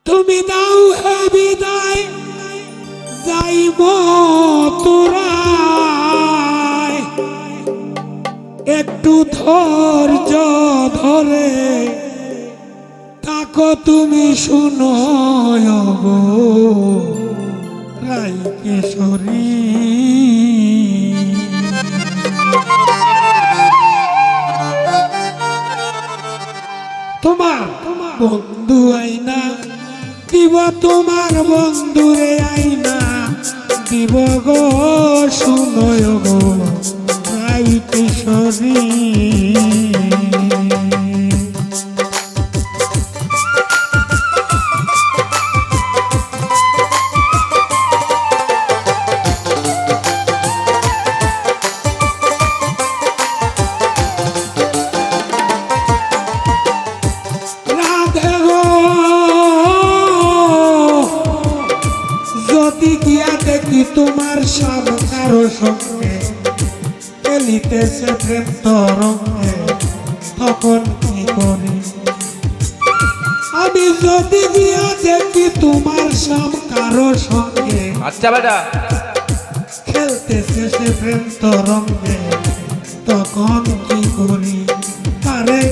তুমি দাও হে বিদায় যাইব তোরায়, একটু ধৈর্য ধরে থাকো তুমি, শুনো গো রাই কিশোরী। তোমার বন্ধু আইনা দিব, তোমার বন্ধুরে আইনা দিব গো, শুনো গো রাই কিশোরী। দেখি তোমার সব কারো সঙ্গে খেলিতেছে প্রেম তরঙ্গে, তখন কি করি আমি? যদি গিয়া দেখি তোমার সব কারো সঙ্গে, আচ্ছা বেটা, খেলতেছে সে প্রেম তরঙ্গে, তখন কি করি? আরে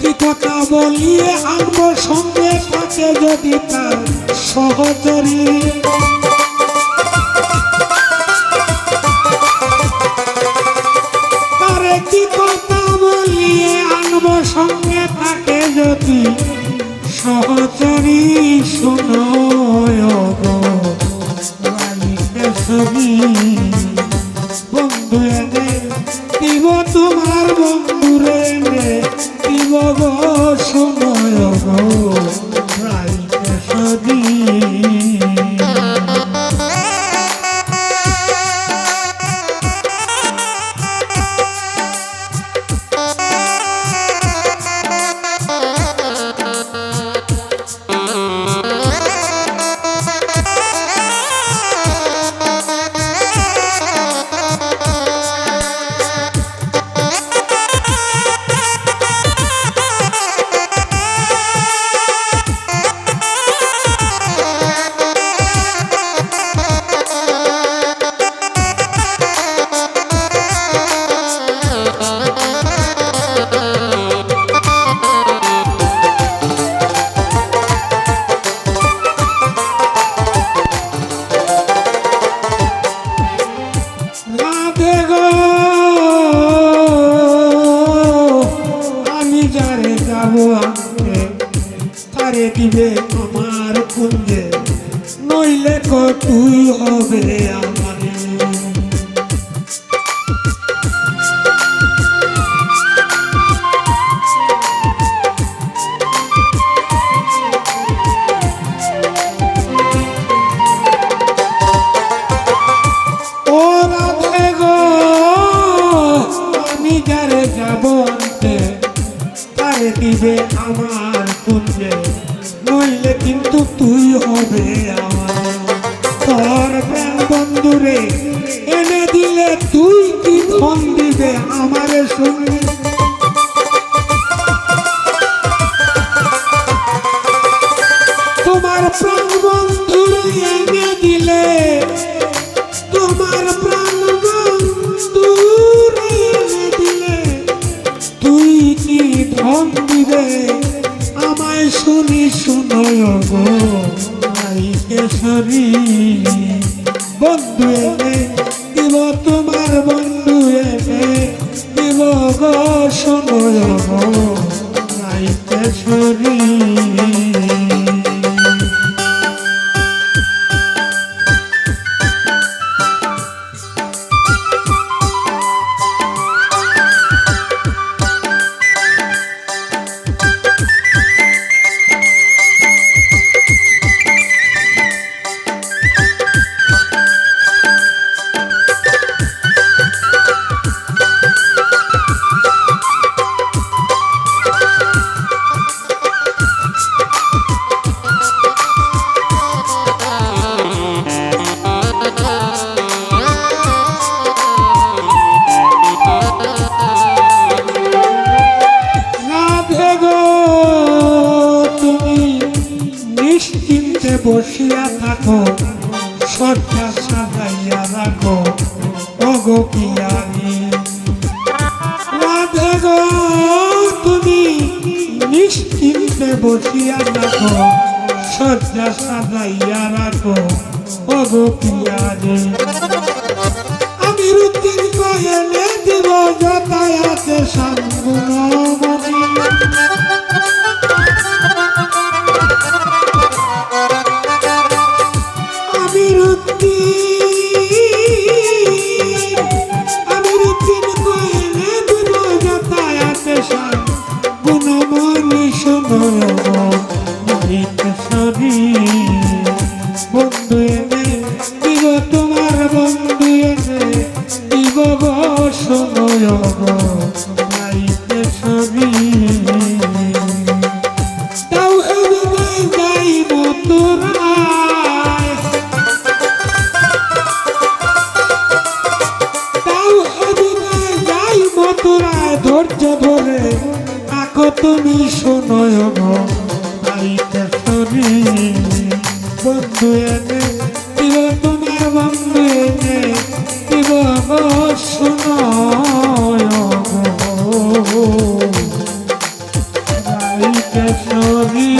কি কথা বলিয়ে আনবো সঙ্গে থাকে যদি তার সহচরী? কি কথা বলিয়ে আনবো সঙ্গে থাকে যদি সহচরী? শোনো গো রাই কিশোরী, বন্ধু এনে দিব তোমার বন্ধুরে এনে দিব গো, শোনো গো রাই কিশোরী। তারে দিবে আমার কুঞ্জে, নইলে তুই হবে আমার। ও রাধে গো আমি যারে যাব আনতে, তারে দিবে আমার কুঞ্জে, নইলে কিন্তু তুই হবে আমার। তোর প্রাণ বন্ধুরে এনে দিলে তুই কি ধন দিবে আমারে শুনলে? তোমার প্রাণ বন্ধুরে এনে দিলে, তোমার প্রাণ বন্ধুরে এনে দিলে তুই কি ধন দিবে আমায়? শুনি শুনো গো রাই কিশোরী, বন্ধু এনে দিব তোমার বন্ধু এনে দিব গো, শোনো গো রাই কিশোরী। নিশ্চিন্তে বসিয়া থাকো, সজ্জা সাজাইয়া রাখো ওগো পিয়ারি। রাধে গো তুমি নিশ্চিন্তে বসিয়া থাকো, সজ্জা সাজাইয়া রাখো ওগো পিয়ারি। আমি রুদ্দিন কয়েলে দিব যাতায়াতে সাঙ্গুনমণি। আমি রুদ্দিন কয়েলে দিব যাতায়াতে সাঙ্গুনমণি। শোনো সবই বন্ধু এনে দিব, তোমার বন্ধু এনে দিব গো। শোনো গো গাইতে সবই তাও এদিকে যাই মথুরায়, তাও এদিকে যাই মথুরায়। ধৈর্য ধরে থাকো তুমি, শোনো গো গাইতে সবই বন্ধু এনে দিব, তোমার বন্ধু এনে দিব গো। শোনো গো গাইতে সবই।